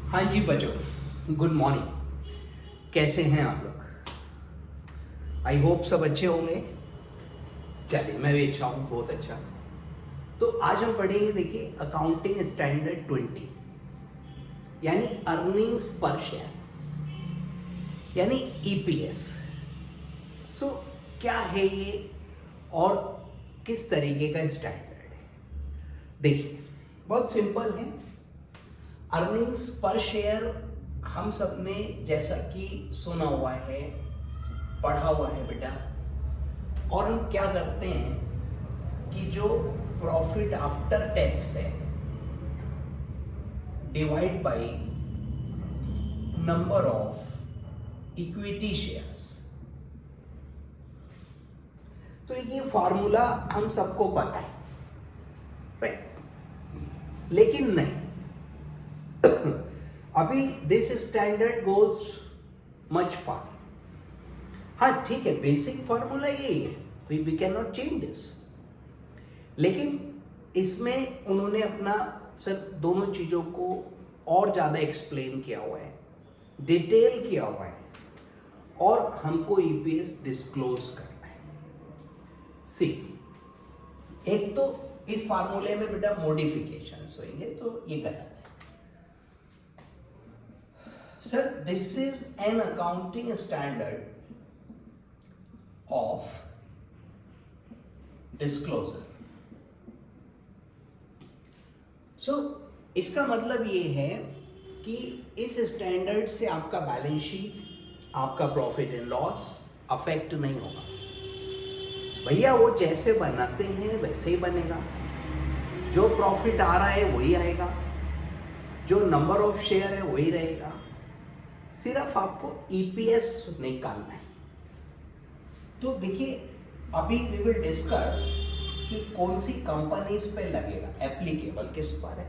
हाँ जी बच्चों, good morning. कैसे हैं आप लोग? आई होप सब अच्छे होंगे। चलिए, मैं भी अच्छा हूँ, बहुत अच्छा। तो आज हम पढ़ेंगे, देखिए, अकाउंटिंग स्टैंडर्ड 20 यानी अर्निंग्स पर शेयर यानी ईपीएस। सो क्या है ये और किस तरीके का स्टैंडर्ड है? देखिए, बहुत सिंपल है। अर्निंग्स पर शेयर हम सब ने जैसा कि सुना हुआ है, पढ़ा हुआ है बेटा। और हम क्या करते हैं कि जो प्रॉफिट आफ्टर टैक्स है divide by number of equity shares. तो ये फॉर्मूला हम सबको पता है, राइट? लेकिन नहीं, अभी this standard goes much far. हाँ ठीक है, बेसिक फॉर्मूला यही है, we cannot change this. लेकिन इसमें उन्होंने अपना सिर्फ दोनों चीजों को और ज्यादा एक्सप्लेन किया हुआ है, डिटेल किया हुआ है, और हमको ईपीएस डिस्क्लोज करना है। सी, एक तो इस फार्मूले में बेटा मॉडिफिकेशंस होंगे, तो ये गलत है। Sir, this is an accounting standard of disclosure. So, इसका मतलब ये है कि इस स्टैंडर्ड से आपका बैलेंस शीट, आपका प्रॉफिट एंड लॉस अफेक्ट नहीं होगा। भैया वो जैसे बनाते हैं वैसे ही बनेगा, जो प्रॉफिट आ रहा है वही आएगा, जो नंबर ऑफ शेयर है वही रहेगा, सिर्फ आपको ईपीएस निकालना है। तो देखिए, अभी वी विल डिस्कस कि कौन सी कंपनीज पे लगेगा, एप्लीकेबल किस पर है।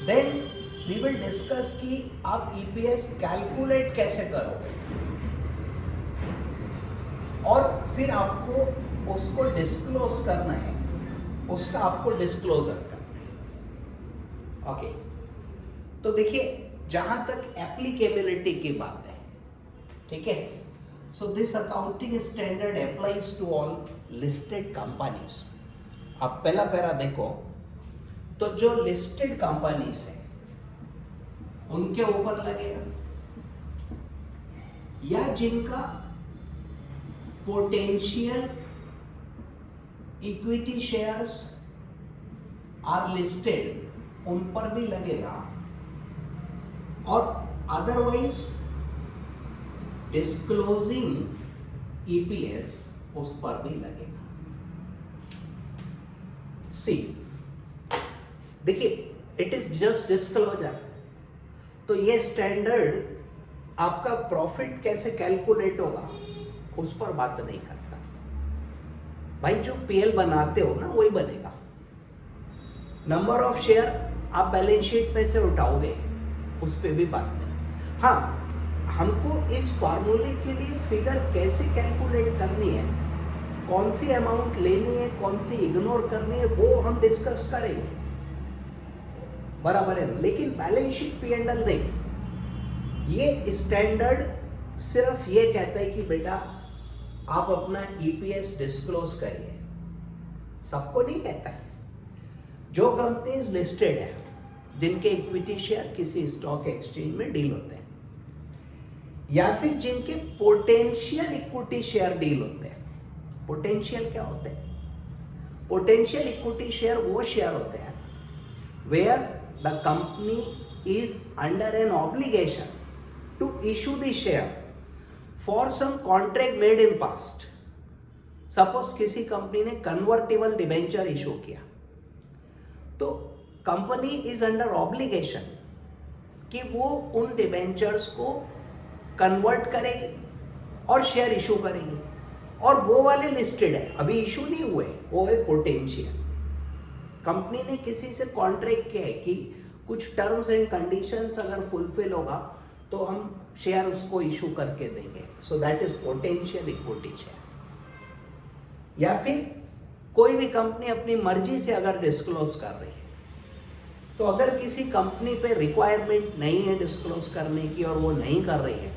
देन वी विल डिस्कस कि आप ईपीएस कैलकुलेट कैसे करोगे, और फिर आपको उसको डिस्क्लोज करना है, उसका आपको डिस्क्लोजर करना है। ओके, तो देखिए, जहां तक एप्लीकेबिलिटी की बात है, ठीक है, so this accounting standard applies to all listed companies. आप पहला पैरा देखो, तो जो लिस्टेड कंपनीज है उनके ऊपर लगेगा, या जिनका potential equity shares are listed उन पर भी लगेगा, और अदरवाइज डिस्क्लोजिंग ईपीएस उस पर भी लगेगा। सी, देखिए, इट इज जस्ट डिस्क्लोजर। तो ये स्टैंडर्ड आपका प्रॉफिट कैसे कैलकुलेट होगा उस पर बात नहीं करता। भाई, जो पीएल बनाते हो ना वही बनेगा। नंबर ऑफ शेयर आप बैलेंस शीट में से उठाओगे, उस पर भी बात नहीं। हाँ, हमको इस फार्मूले के लिए फिगर कैसे कैलकुलेट करनी है, कौन सी अमाउंट लेनी है, कौन सी इग्नोर करनी है, वो हम डिस्कस करेंगे, बराबर है। लेकिन बैलेंस शीट P&L नहीं। ये स्टैंडर्ड सिर्फ ये कहता है कि बेटा आप अपना ईपीएस डिस्क्लोज करिए, सबको नहीं कहता है। जो कंपनीज लिस्टेड है, जिनके इक्विटी शेयर किसी स्टॉक एक्सचेंज में डील होते हैं, या फिर जिनके पोटेंशियल इक्विटी शेयर डील होते हैं। पोटेंशियल क्या होते हैं? पोटेंशियल इक्विटी शेयर वो शेयर होते हैं where the company is under an obligation to issue the share for some contract made in past. Suppose किसी कंपनी ने कन्वर्टेबल डिबेंचर इशू किया, तो कंपनी इज अंडर ऑब्लिगेशन कि वो उन डिबेंचर्स को कन्वर्ट करेगी और शेयर इशू करेगी, और वो वाले लिस्टेड है, अभी इशू नहीं हुए, वो है पोटेंशियल। कंपनी ने किसी से कॉन्ट्रैक्ट किया है कि कुछ टर्म्स एंड कंडीशंस अगर फुलफिल होगा तो हम शेयर उसको इशू करके देंगे, so that is potential equity share. या फिर कोई भी कंपनी अपनी मर्जी से अगर डिस्क्लोज कर रही है, तो अगर किसी कंपनी पे रिक्वायरमेंट नहीं है डिस्क्लोज करने की और वो नहीं कर रही है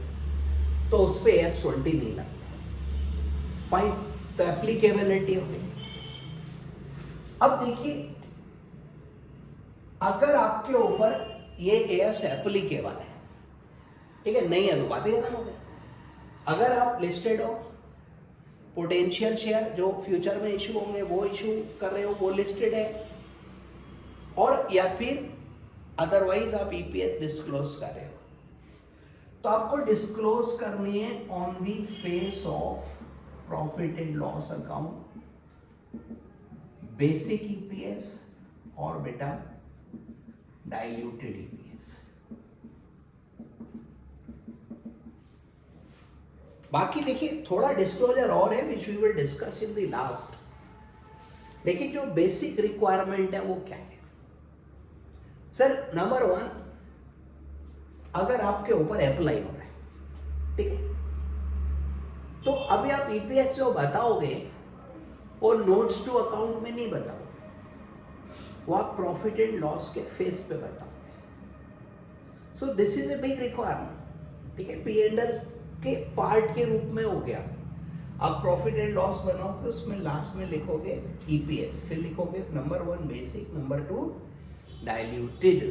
तो उस पर S20 नहीं लगता। फाइन, तो एप्लीकेबिलिटी हो गई। अब देखिए, अगर आपके ऊपर ये AS एप्लीकेबल है, ठीक है, नहीं है तो बातें खत्म हो गई। अगर आप लिस्टेड हो, पोटेंशियल शेयर जो फ्यूचर में इशू होंगे वो इशू कर रहे हो, वो लिस्टेड है, और या फिर अदरवाइज आप EPS डिस्क्लोज कर रहे हो, तो आपको डिस्क्लोज करनी है on the face of profit and loss account, basic EPS और बेटा डाइल्यूटेड EPS। बाकी देखिए थोड़ा डिस्क्लोजर और है which we will discuss in the last, लेकिन जो बेसिक रिक्वायरमेंट है वो क्या है सर? नंबर 1, अगर आपके ऊपर अप्लाई हो रहा है, ठीक है, तो अभी आप EPS जो बताओगे वो नोट्स टू अकाउंट में नहीं बताओगे, वो आप प्रॉफिट एंड लॉस के फेस पे बताओगे। सो this is a big requirement, ठीक है, P&L के पार्ट के रूप में हो गया। आप प्रॉफिट एंड लॉस बनाओगे, उसमें लास्ट में लिखोगे EPS, फिर लिखोगे नंबर 1 बेसिक, नंबर 2 डाइल्यूटेड।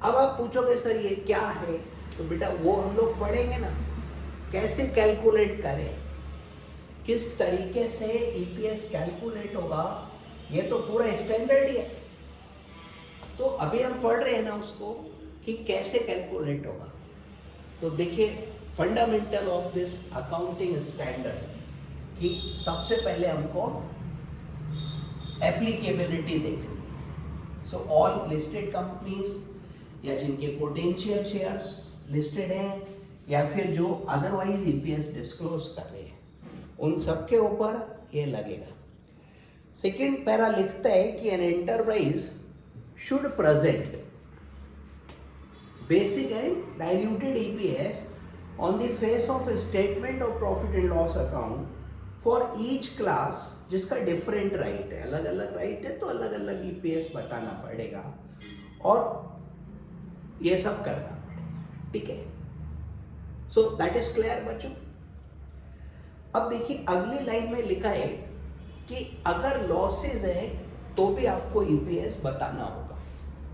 अब आप पूछोगे सर ये क्या है, तो बेटा वो हम लोग पढ़ेंगे ना, कैसे कैलकुलेट करें, किस तरीके से EPS कैलकुलेट होगा, ये तो पूरा स्टैंडर्ड ही है। तो अभी हम पढ़ रहे हैं ना उसको कि कैसे कैलकुलेट होगा। तो देखिए fundamental of this accounting standard कि सबसे पहले हमको एप्लीकेबिलिटी देखनी है। सो ऑल लिस्टेड कंपनीज या जिनके पोटेंशियल शेयर्स लिस्टेड हैं या फिर जो अदरवाइज EPS डिस्क्लोज कर रहे हैं, उन सब के ऊपर ये लगेगा। सेकेंड पैरा लिखता है कि an enterprise should present basic and diluted EPS on the face of a statement of profit and loss account for each class जिसका डिफरेंट राइट है, अलग अलग राइट है तो अलग अलग EPS बताना पड़ेगा और ये सब करना पड़ेगा, ठीक है। सो दैट इज क्लियर बच्चों। अब देखिए अगली लाइन में लिखा है कि अगर लॉसेज है तो भी आपको EPS बताना होगा,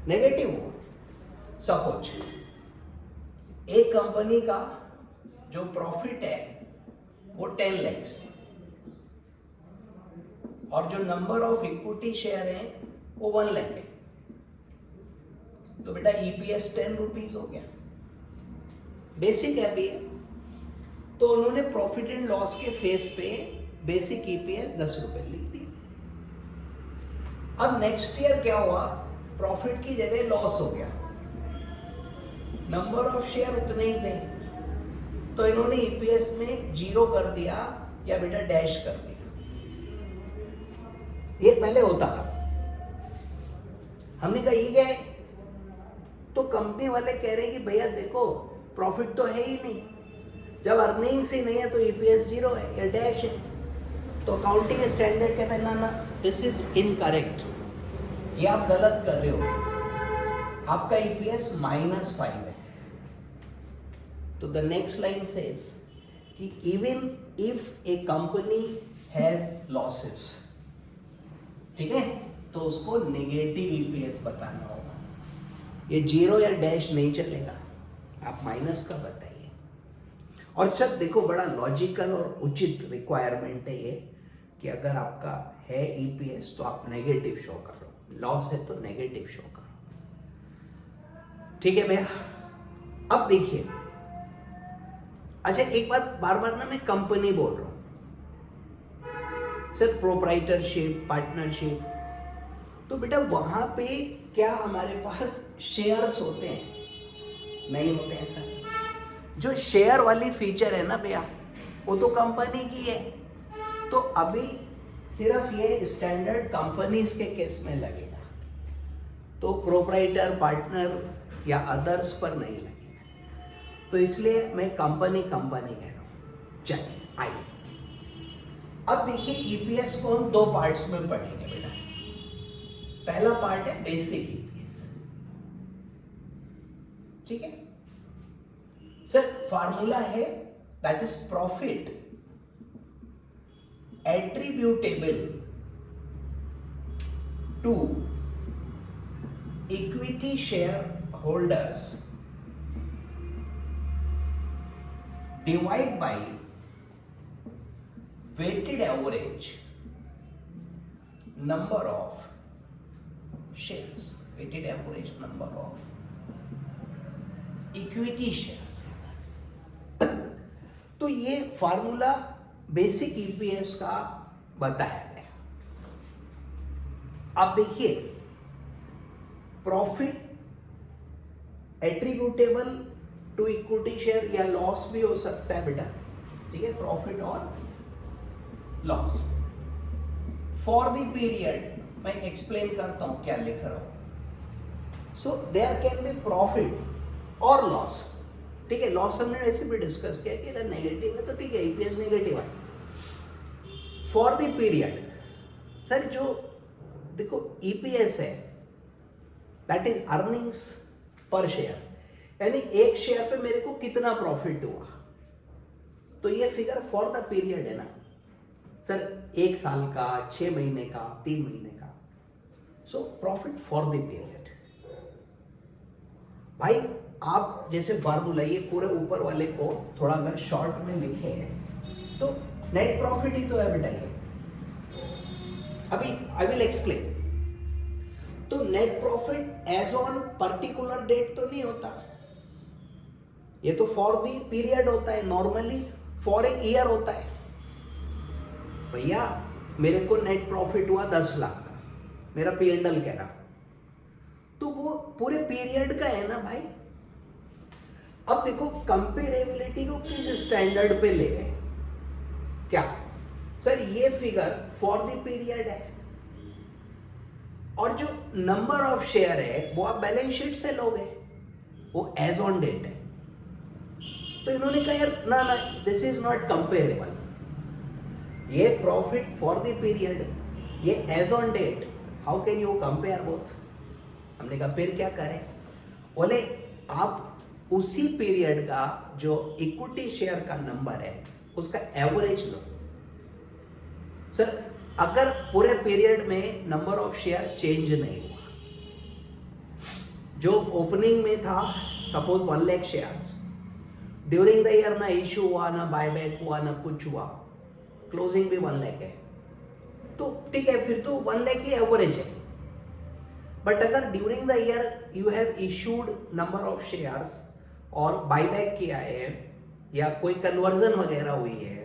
नेगेटिव होगा। सपोज एक कंपनी का जो प्रॉफिट है वो 10 लाख है और जो नंबर ऑफ इक्विटी शेयर है वो 1 लाख है, तो बेटा EPS 10 रुपीज हो गया, बेसिक है भी है। तो उन्होंने प्रॉफिट एंड लॉस के फेस पे बेसिक EPS 10 रुपए लिख दी। अब नेक्स्ट ईयर क्या हुआ, प्रॉफिट की जगह लॉस हो गया, नंबर ऑफ शेयर उतने ही थे, तो इन्होंने EPS में 0 कर दिया या बेटा डैश कर दिया। ये पहले होता था, हमने कहा ये क्या है, तो कंपनी वाले कह रहे हैं कि भैया देखो प्रॉफिट तो है ही नहीं, जब अर्निंग्स ही नहीं है तो EPS 0 है या डैश है। तो अकाउंटिंग स्टैंडर्ड कहता है ना ना दिस इज इनकरेक्ट, ये आप गलत कर रहे हो, आपका EPS -5 है। तो द नेक्स्ट लाइन सेज कि even if A company has losses, ठीक है, तो उसको नेगेटिव EPS बताना होगा, ये 0 या डैश नहीं चलेगा, आप माइनस का बताइए। और सब देखो बड़ा लॉजिकल और उचित रिक्वायरमेंट है ये कि अगर आपका है EPS तो आप नेगेटिव शो करो, लॉस है तो नेगेटिव शो करो, ठीक है भैया। अब देखिए, अच्छा एक बात बार बार ना मैं कंपनी बोल रहा हूं सर, प्रोप्राइटरशिप, पार्टनरशिप, तो बेटा वहां पे क्या हमारे पास शेयर्स होते हैं? नहीं होते हैं सर। जो शेयर वाली फीचर है ना भैया वो तो कंपनी की है, तो अभी सिर्फ ये स्टैंडर्ड कंपनीज के केस में लगेगा, तो प्रोप्राइटर, पार्टनर या अदर्स पर नहीं लगेगा। तो इसलिए मैं कंपनी कह रहा हूं। चलिए आइए अब देखिए EPS को हम 2 पार्ट्स में पढ़ेंगे बेटा। पहला पार्ट है बेसिक ईपीएस, ठीक है सर। फार्मूला है that is profit attributable to equity share holders divide by weighted average number of shares, weighted average number of equity shares। तो ये फार्मूला बेसिक ईपीएस का बताया गया। अब देखिए profit attributable to equity share या loss भी हो सकता है बेटा, ठीक है, प्रॉफिट और लॉस फॉर द पीरियड। मैं एक्सप्लेन करता हूं क्या लिख रहा हूं। So there can be profit और लॉस, ठीक है। लॉस हमने वैसे भी डिस्कस किया कि अगर नेगेटिव है तो ठीक है, ईपीएस नेगेटिव है। फॉर द पीरियड सर, जो देखो ईपीएस है दैट इज अर्निंग्स पर शेयर, यानी एक शेयर पे मेरे को कितना प्रॉफिट हुआ, तो ये फिगर फॉर द पीरियड है ना सर, 1 साल का, 6 महीने का, 3 महीने का। So profit for the period. भाई आप जैसे फार्मूला ये पूरे ऊपर वाले को थोड़ा अगर शॉर्ट में लिखे हैं तो नेट प्रॉफिट ही तो है बेटा ये। अभी आई विल एक्सप्लेन। तो net profit as on particular date तो नहीं होता, ये तो फॉर द पीरियड होता है, नॉर्मली फॉर ए ईयर होता है। भैया मेरे को नेट प्रॉफिट हुआ 10 लाख का, मेरा पीएनएल कह रहा, तो वो पूरे पीरियड का है ना भाई। अब देखो कंपेरेबिलिटी को किस स्टैंडर्ड पे ले गए, क्या सर ये फिगर फॉर द पीरियड है और जो नंबर ऑफ शेयर है वो आप बैलेंस शीट से लोगे, वो एज ऑन डेट है। तो इन्होंने कहा यार ना ना, दिस इज नॉट कंपेरेबल। ये प्रॉफिट फॉर द पीरियड, ये as on date, how can you compare both. हमने कहा फिर क्या करें, बोले आप उसी पीरियड का जो इक्विटी शेयर का नंबर है उसका एवरेज लो। सर अगर पूरे पीरियड में नंबर ऑफ शेयर चेंज नहीं हुआ, जो ओपनिंग में था suppose 1 lakh shares, during the year ना इश्यू हुआ, ना बायबैक हुआ, ना कुछ हुआ, क्लोजिंग भी 1 लाख है, तो ठीक है, फिर तो 1 लाख ही एवरेज है। बट अगर during the year you have issued number of shares और बायबैक किया है या कोई कन्वर्जन वगैरह हुई है,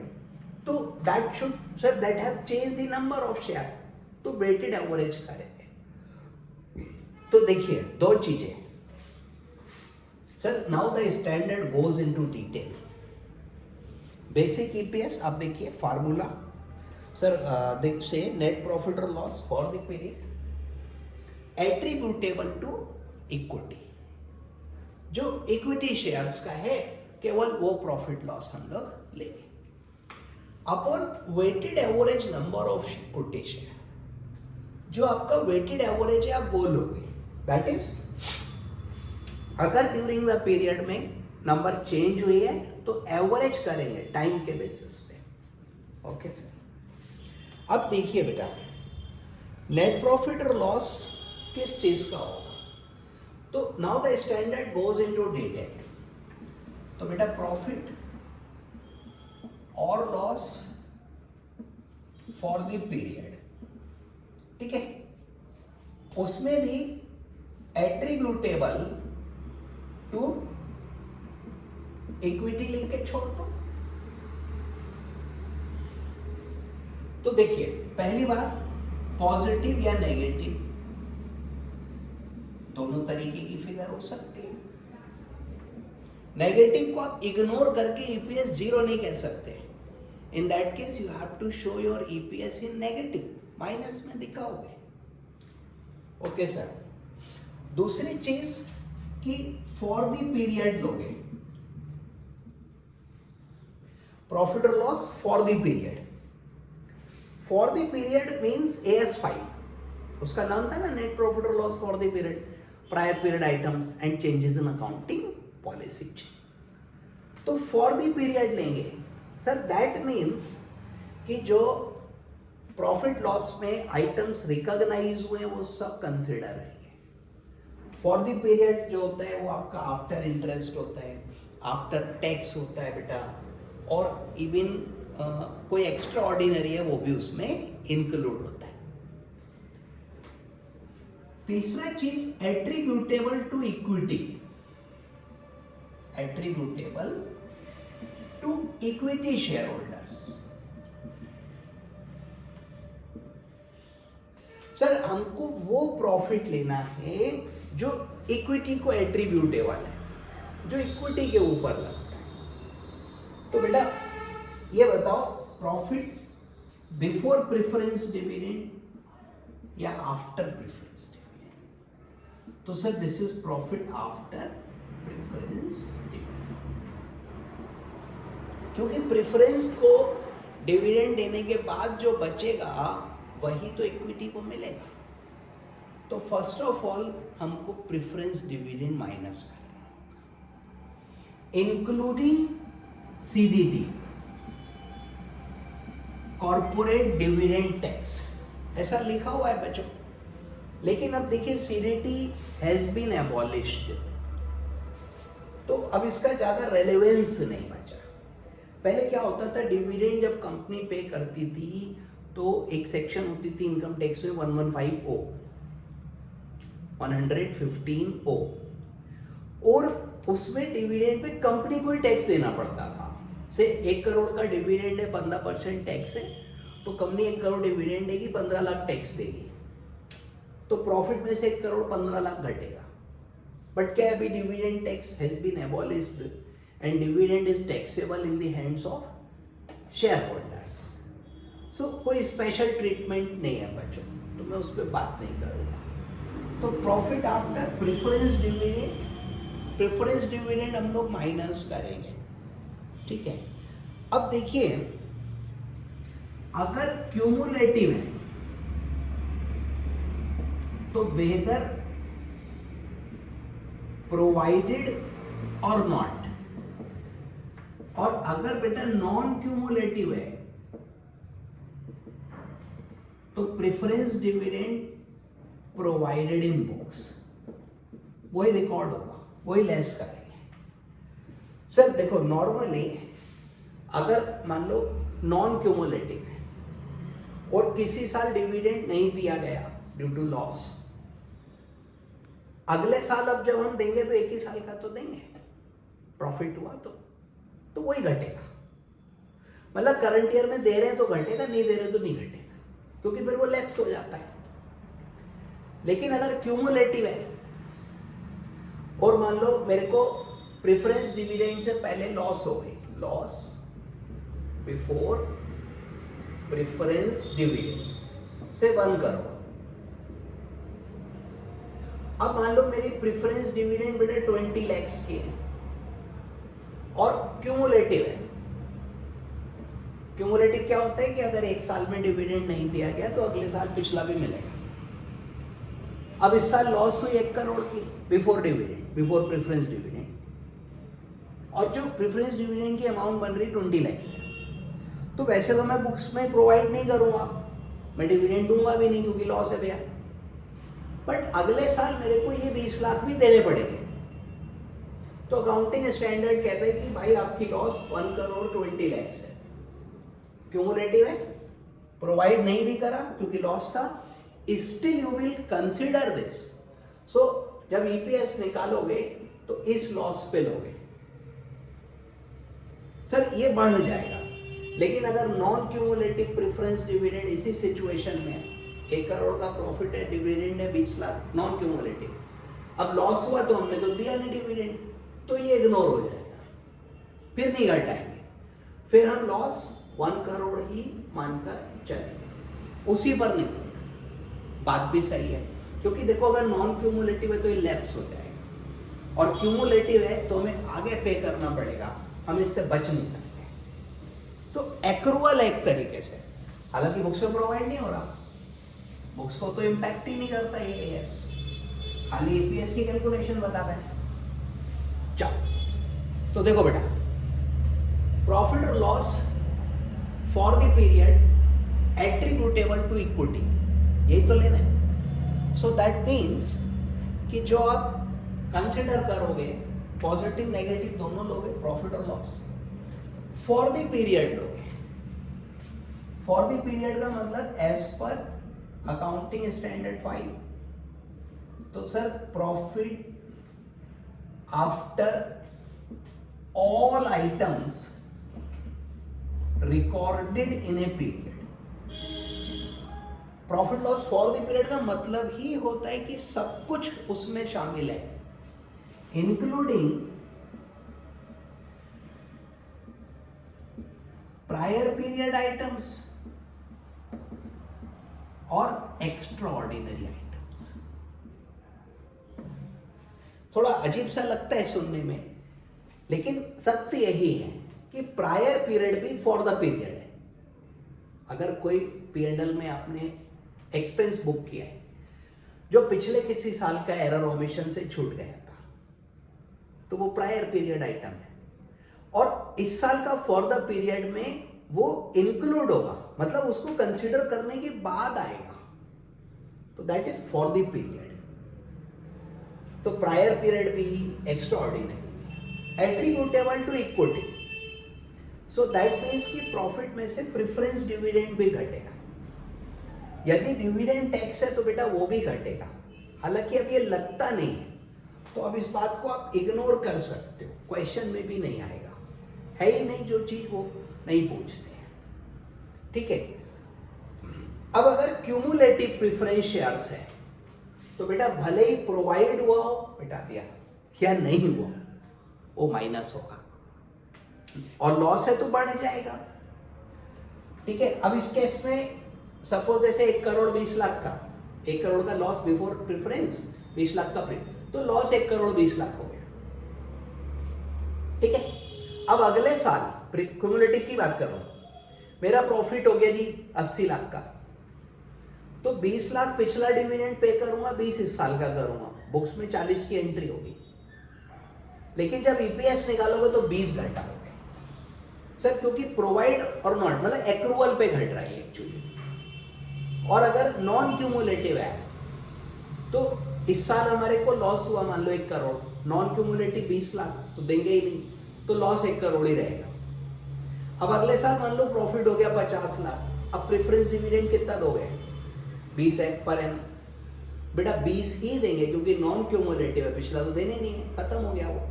तो that should sir that have change the number of share, तो वेटेड एवरेज करेंगे। तो देखिए 2 चीजें sir, now the standard goes into detail. Basic EPS आप देखिए फार्मूला सर, से नेट प्रॉफिट और loss for the period attributable to equity, जो इक्विटी शेयर्स का है केवल वो प्रॉफिट लॉस हम लोग लेंगे upon wetted average number of equity share. जो आपका वेटेड एवरेज है आप वो लोगे, दैट इज अगर ड्यूरिंग द पीरियड में नंबर चेंज हुई है तो एवरेज करेंगे टाइम के बेसिस पे। ओके सर, अब देखिए बेटा नेट प्रॉफिट और लॉस किस चीज का होगा, तो now the standard goes into detail. तो बेटा प्रॉफिट और लॉस फॉर द पीरियड, ठीक है, उसमें भी एट्रीब्यूटेबल टू इक्विटी लिख के छोड़ दो। तो देखिए पहली बार पॉजिटिव या नेगेटिव दोनों तरीके की फिगर हो सकती है। नेगेटिव को आप इग्नोर करके ईपीएस 0 नहीं कह सकते। In that case you have to show your EPS in negative, minus में दिखाओगे। ओके सर, दूसरी चीज कि फॉर द पीरियड लोगे, प्रॉफिट और loss for the period. For the period means AS5, उसका नाम था ना नेट प्रॉफिट और loss for the period, prior period items and changes in accounting policy. तो फॉर द पीरियड लेंगे सर, दैट मीन्स कि जो प्रॉफिट लॉस में आइटम्स रिकॉग्नाइज हुए वो सब कंसिडर रहेंगे। फॉर द पीरियड जो होता है वो आपका आफ्टर इंटरेस्ट होता है, आफ्टर टैक्स होता है बेटा, और इवन कोई एक्स्ट्रा ऑर्डिनरी है वो भी उसमें इंक्लूड होता है। तीसरा चीज attributable to equity, attributable to equity share holders. Sir हमको वो प्रॉफिट लेना है जो इक्विटी को एट्रीब्यूटेबल है, जो इक्विटी के ऊपर लगता है। तो बेटा ये बताओ, प्रॉफिट बिफोर प्रेफरेंस डिविडेंड या आफ्टर प्रेफरेंस डिविडेंड? तो sir this is profit after preference dividend, क्योंकि प्रेफरेंस को डिविडेंड देने के बाद जो बचेगा वही तो इक्विटी को मिलेगा। तो फर्स्ट ऑफ ऑल हमको प्रेफरेंस डिविडेंड माइनस करना, including CDT, corporate dividend tax, ऐसा लिखा हुआ है बच्चों। लेकिन अब देखिए सीडीटी हैज बीन एबॉलिश्ड, तो अब इसका ज्यादा रेलेवेंस नहीं बचा। पहले क्या होता था, डिविडेंड जब कंपनी पे करती थी तो एक सेक्शन होती थी इनकम टैक्स में 115O, 115O, और उसमें डिविडेंड पे कंपनी को ही टैक्स देना पड़ता था। से 1 करोड़ का डिविडेंड है, 15% टैक्स है, तो कंपनी 1 करोड़ डिविडेंड देगी, 15 लाख टैक्स देगी, तो प्रॉफिट में से 1 करोड़ 15 लाख घटेगा। बट क्या अभी dividend tax has been abolished and dividend is taxable in the hands of share holders. So कोई स्पेशल ट्रीटमेंट नहीं है बच्चों, तो मैं उस पर बात नहीं करूँगा। तो profit after preference dividend, preference dividend हम लोग माइनस करेंगे, ठीक है। अब देखिए अगर क्यूमुलेटिव है तो वेदर प्रोवाइडेड और नॉट, और अगर बेटा नॉन क्यूमुलेटिव है तो preference dividend provided in books, वही रिकॉर्ड होगा, वही लेस करेंगे। सर देखो नॉर्मली अगर मान लो नॉन क्यूमुलेटिव है और किसी साल डिविडेंड नहीं दिया गया ड्यू टू लॉस, अगले साल अब जब हम देंगे तो एक ही साल का तो देंगे, प्रॉफिट हुआ तो वही घटेगा। मतलब करंट ईयर में दे रहे हैं तो घटेगा, नहीं दे रहे तो नहीं घटेगा, क्योंकि फिर वो लैप्स हो जाता है। लेकिन अगर क्यूमुलेटिव है और मान लो मेरे को प्रेफरेंस डिविडेंड से पहले लॉस हो गई, लॉस बिफोर प्रेफरेंस डिविडेंड से 1 करोड़, अब मान लो मेरी प्रेफरेंस डिविडेंड बेटे 20 लाख की है और क्यूमुलेटिव है। क्यूमुलेटिव क्या होता है कि अगर एक साल में डिविडेंड नहीं दिया गया तो अगले साल पिछला भी मिलेगा। अब इस साल लॉस हुई 1 करोड़ की before dividend, before preference dividend, और जो प्रेफरेंस डिविडेंड की अमाउंट बन रही 20 लाख है, तो वैसे तो मैं बुक्स में प्रोवाइड नहीं करूंगा, मैं डिविडेंड दूंगा भी नहीं क्योंकि लॉस है भैया, बट अगले साल मेरे को ये 20 लाख भी देने पड़ेंगे। तो अकाउंटिंग स्टैंडर्ड कहते हैं कि भाई आपकी लॉस 1 करोड़ 20 लाख है, क्यूमुलेटिव है, प्रोवाइड नहीं भी करा क्योंकि लॉस था, still you will consider this. So जब ईपीएस निकालोगे तो इस लॉस पे लोगे, सर ये बढ़ जाएगा। लेकिन अगर नॉन क्यूमुलेटिव प्रेफरेंस डिविडेंड इसी सिचुएशन में 1 करोड़ का प्रॉफिट है, डिविडेंड है 20 लाख, नॉन क्यूमुलेटिव, अब लॉस हुआ तो हमने तो दिया नहीं डिविडेंड, तो ये इग्नोर हो जाएगा, फिर नहीं घटाएंगे, फिर हम लॉस 1 करोड़ ही मानकर चलेंगे, उसी पर निकलेगा। बात भी सही है, क्योंकि देखो अगर नॉन क्यूमुलेटिव है तो ये लैप्स हो जाएगा, और क्यूमुलेटिव है तो हमें आगे पे करना पड़ेगा, हम इससे बच नहीं सकते। तो एक्रूअल एक तरीके से, हालांकि बुक्स में प्रोवाइड नहीं हो रहा, बुक्स को तो इम्पैक्ट ही नहीं करता ये एएस, खाली ईपीएस की कैलकुलेशन बताता है। चल तो देखो बेटा, प्रॉफिट और loss for the period attributable to equity, यही तो लेना है। सो दैट मीन्स कि जो आप कंसिडर करोगे, पॉजिटिव नेगेटिव दोनों लोगे, प्रॉफिट और लॉस फॉर द पीरियड लोगे। फॉर द पीरियड का मतलब एज पर अकाउंटिंग स्टैंडर्ड 5, तो sir profit after all items recorded in a period. Profit loss for the period का मतलब ही होता है कि सब कुछ उसमें शामिल है, इंक्लूडिंग प्रायर पीरियड आइटम्स और एक्स्ट्रा ऑर्डिनरी आइटम्स। थोड़ा अजीब सा लगता है सुनने में, लेकिन सत्य यही है कि प्रायर पीरियड भी फॉर द पीरियड है। अगर कोई पीएनएल में आपने एक्सपेंस बुक किया है जो पिछले किसी साल का एरर ओमिशन से छूट गया था, तो वो प्रायर पीरियड आइटम है, और इस साल का फॉर द पीरियड में वो इंक्लूड होगा, मतलब उसको कंसीडर करने के बाद आएगा, तो that is for the period. तो प्रायर पीरियड भी, एक्स्ट्रा ऑर्डिनरी भी, attributable to equity. So that means कि प्रॉफिट में से प्रेफरेंस डिविडेंड भी घटेगा। यदि डिविडेंड टैक्स है तो बेटा वो भी घटेगा, हालांकि अब ये लगता नहीं है, तो अब इस बात को आप इग्नोर कर सकते हो, क्वेश्चन में भी नहीं आएगा, है ही नहीं जो चीज वो नहीं पूछते हैं, ठीक है। अब अगर क्यूमुलेटिव प्रेफरेंस शेयर्स है तो बेटा भले ही प्रोवाइड हुआ हो, बेटा दिया या नहीं हुआ, वो माइनस होगा, और लॉस है तो बढ़ जाएगा, ठीक है। अब इस केस में सपोज जैसे 1 करोड़ 20 लाख का, 1 करोड़ का लॉस बिफोर प्रेफरेंस, 20 लाख का प्रीमियम, तो लॉस 1 करोड़ 20 लाख हो गया, ठीक है। अब अगले साल क्यूमुलेटिव की बात कर रहा हूं, मेरा प्रॉफिट हो गया जी 80 लाख का, तो 20 लाख पिछला डिविडेंड पे करूंगा, 20 इस साल का करूंगा, बुक्स में 40 की एंट्री होगी, लेकिन जब ईपीएस निकालोगे तो 20 घटाओगे सर, क्योंकि प्रोवाइड और नॉट मतलब एक्रूवल पे घट रहा है एक्चुअली। और अगर नॉन क्यूमुलेटिव है तो इस साल हमारे को लॉस हुआ मान लो 1 करोड़, नॉन क्यूमुलेटिव 20 लाख तो देंगे ही नहीं, तो लॉस 1 करोड़ ही रहेगा। अब अगले साल मान लो प्रॉफिट हो गया 50 लाख, अब प्रेफरेंस डिविडेंड कितना दोगे, 20 है पर एनम, बेटा 20 ही देंगे क्योंकि नॉन क्यूमुलेटिव है, पिछला तो देने नहीं है, खत्म हो गया वो।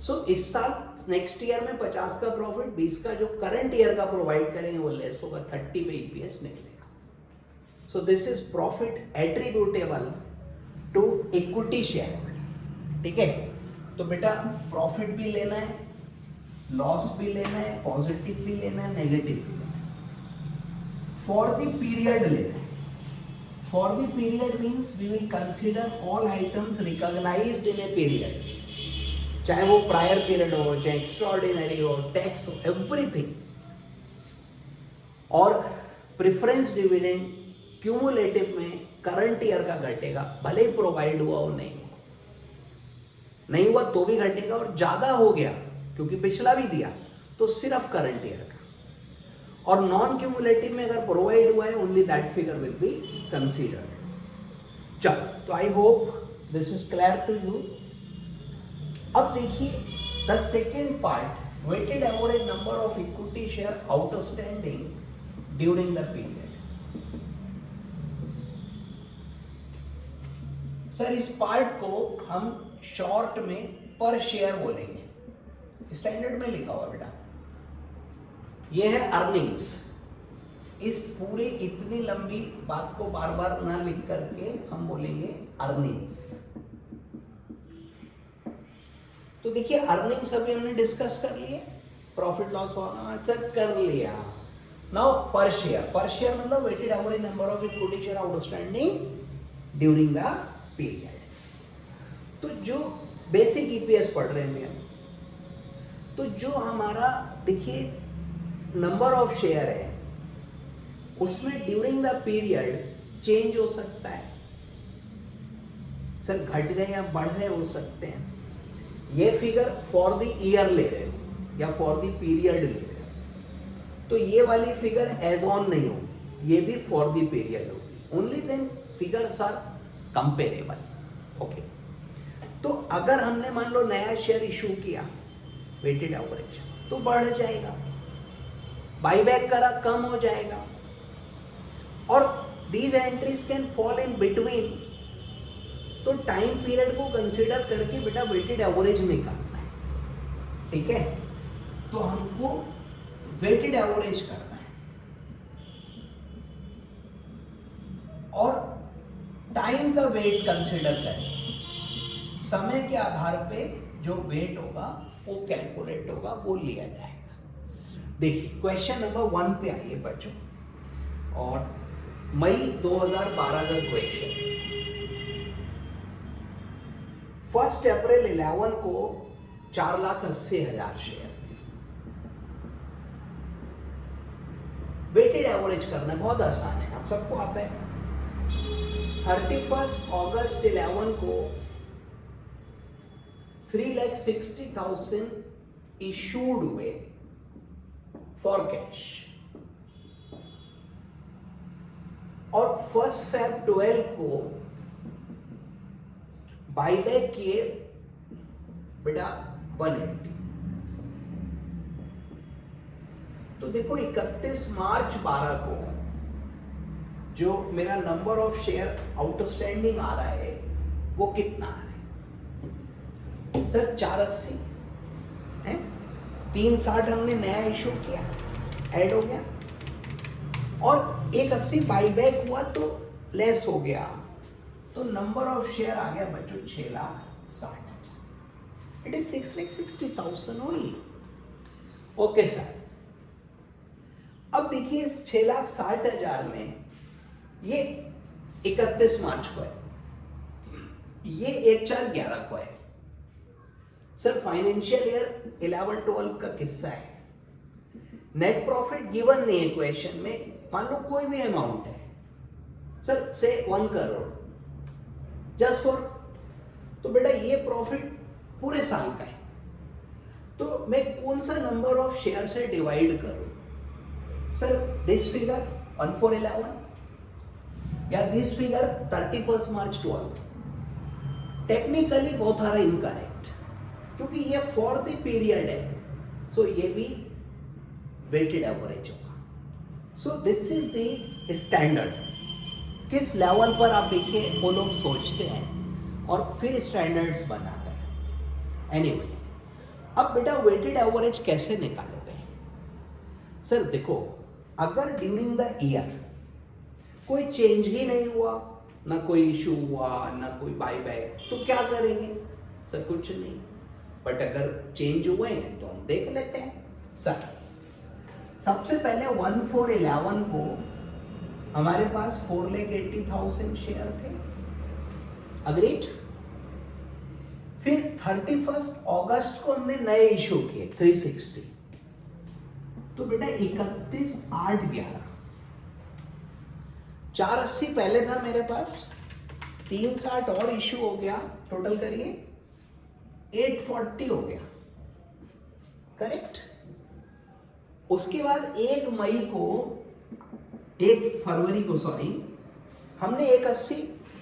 सो इस साल नेक्स्ट ईयर में 50 का प्रॉफिट, 20 का जो करंट ईयर का प्रोवाइड करेंगे वो लेस होगा, 30 पे ईपीएस निकलेगा। So this is profit attributable to equity share, ठीक है। तो बेटा प्रॉफिट भी लेना है, लॉस भी लेना है, पॉजिटिव भी लेना है, नेगेटिव भी लेना है, फॉर द पीरियड लेना है। For the period means we will consider all items recognized in a period, चाहे वो प्रायर पीरियड हो, चाहे एक्स्ट्राऑर्डिनरी हो, टैक्स हो, एवरीथिंग। और प्रेफरेंस डिविडेंड क्यूमुलेटिव में करंट ईयर का घटेगा, भले ही प्रोवाइड हुआ हो नहीं हुआ तो भी घटेगा, और ज्यादा हो गया क्योंकि पिछला भी दिया तो सिर्फ करंट ईयर का। और नॉन क्यूमुलेटिव में अगर प्रोवाइड हुआ है only that figure will be considered. चलो, तो I hope this is clear to you. अब देखिए the second part, weighted average number of equity share outstanding during the period. Sir इस पार्ट को हम शॉर्ट में पर शेयर बोलेंगे, स्टैंडर्ड में लिखा हुआ बेटा, ये है अर्निंग्स। इस पूरी इतनी लंबी बात को बार बार ना लिख करके हम बोलेंगे अर्निंग्स। तो देखिए अर्निंग्स अभी हमने डिस्कस कर लिए, प्रॉफिट लॉस होना सर कर लिया। नाउ पर शेयर मतलब weighted average number of equity share outstanding during the period. तो जो बेसिक ईपीएस पढ़ रहे हैं हम, तो जो हमारा देखिए नंबर ऑफ शेयर है उसमें ड्यूरिंग द पीरियड चेंज हो सकता है, सर घट गए या बढ़ गए हो सकते हैं। ये फिगर फॉर द ईयर ले रहे हो या फॉर द पीरियड ले रहे हो, तो ये वाली फिगर एज ऑन नहीं होगी, ये भी फॉर द पीरियड होगी। Only then figures are comparable. Okay, तो अगर हमने मान लो नया शेयर इशू किया वेटेड एवरेज, तो बढ़ जाएगा, बाईबैक करा कम हो जाएगा, और these entries can fall in between, तो टाइम पीरियड को कंसीडर करके बेटा वेटेड एवरेज निकालना है, ठीक है। तो हमको वेटेड एवरेज करना है और टाइम का वेट कंसीडर करें, समय के आधार पे जो वेट होगा वो कैलकुलेट होगा, वो लिया जाएगा। देखिए क्वेश्चन नंबर 1 पे आइए बच्चों, और मई 2012 का क्वेश्चन। 1 अप्रैल 11 को 4,80,000 शेयर, वेटेड एवरेज करना बहुत आसान है, आप सबको आता है। 31 अगस्त 11 को 3,60,000 इशूड हुए फॉर कैश, और 1 फेब 12 को बाईबैक किए बेटा 180। तो देखो 31 मार्च 12 को जो मेरा नंबर ऑफ शेयर आउटस्टैंडिंग आ रहा है वो कितना है सर? 480 है, 360 हमने नया इशू किया, ऐड हो गया, और 180 बाईबैक हुआ तो लेस हो गया, तो नंबर ऑफ शेयर आ गया बच्चों 6,60,000। It is 6,60,000 only. Okay sir, अब देखिए 6,60,000 में ये 31 मार्च को है, ये 1/4/11 को है। सर फाइनेंशियल ईयर 11-12 का किस्सा है, नेट प्रॉफिट गिवन नहीं है क्वेश्चन में, मान लो कोई भी अमाउंट है सर से 1 करोड़ जस्ट फॉर, तो बेटा ये प्रॉफिट पूरे साल का है, तो मैं कौन सा नंबर ऑफ शेयर से डिवाइड करूं? सर दिस फिगर 1/4/11 या this figure 31 March 12? Technically both are incorrect, क्योंकि ये फॉर द पीरियड है, सो ये भी वेटेड एवरेज होगा। सो दिस इज द स्टैंडर्ड। किस लेवल पर आप देखिए वो लोग सोचते हैं और फिर स्टैंडर्ड्स बनाते हैं। एनीवे, अब बेटा वेटेड एवरेज कैसे निकालोगे? सर देखो, अगर ड्यूरिंग द ईयर कोई चेंज ही नहीं हुआ, ना कोई इशू हुआ, ना कोई बाईबैक, तो क्या करेंगे? सर कुछ नहीं, बट अगर चेंज हुए हैं तो हम देख लेते हैं। सर सबसे पहले 1/4/11 को हमारे पास 4,80,000 शेयर थे, अग्रीड। फिर 31 अगस्त को हमने नए इशू किए 360, तो बेटा 31/8/11, 480 पहले था मेरे पास, 360 और इशू हो गया, टोटल करिए 840 हो गया, करेक्ट। उसके बाद 1 फरवरी को सॉरी, हमने 180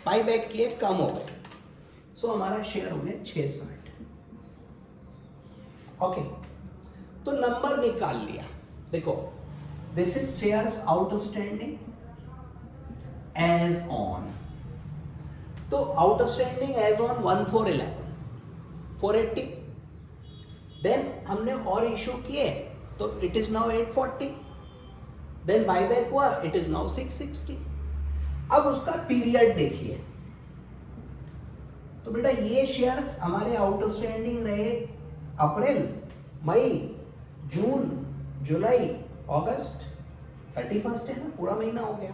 बाईबैक किए, कम हो गए, सो हमारा शेयर हो गया 660। ओके, तो नंबर निकाल लिया। देखो this is shares outstanding as on, तो आउटस्टैंडिंग एज ऑन 1/4/11 480, देन हमने और इशू किए तो it is now 840, then buyback हुआ, इट इज नाउ 660। अब उसका पीरियड देखिए, तो बेटा ये शेयर हमारे आउटस्टैंडिंग रहे अप्रैल, मई, जून, जुलाई, अगस्त, 31 है ना, पूरा महीना हो गया,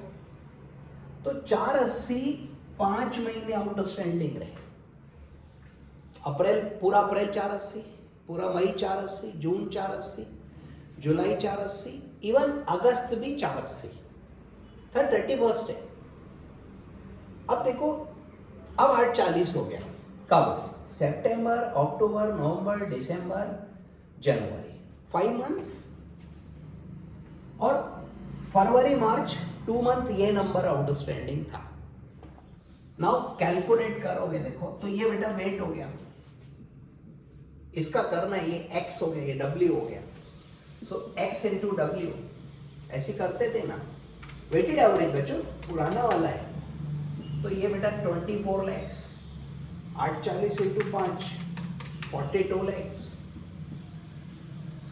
तो 480 5 महीने आउटस्टैंडिंग रहे। अप्रैल, पूरा अप्रैल 480, पूरा मई 480, जून 480, जुलाई 480, इवन अगस्त भी 480, 31 है, अब देखो, अब 8:40 हो गया। कब? सितंबर, अक्टूबर, नवंबर, दिसंबर, जनवरी, 5 मंथ्स। और फरवरी, मार्च 2 मंथ ये नंबर आउटस्टैंडिंग था। नाउ कैलकुलेट करोगे, देखो तो ये बेटा वेट हो गया, इसका करना ये x हो गया, ये w हो गया। सो x इंटू डब्ल्यू, ऐसे करते थे ना। वेटेड एवरेज बच्चों पुराना वाला है, तो ये बेटा 24 lakhs, 840 इंटू 5 42 lakhs,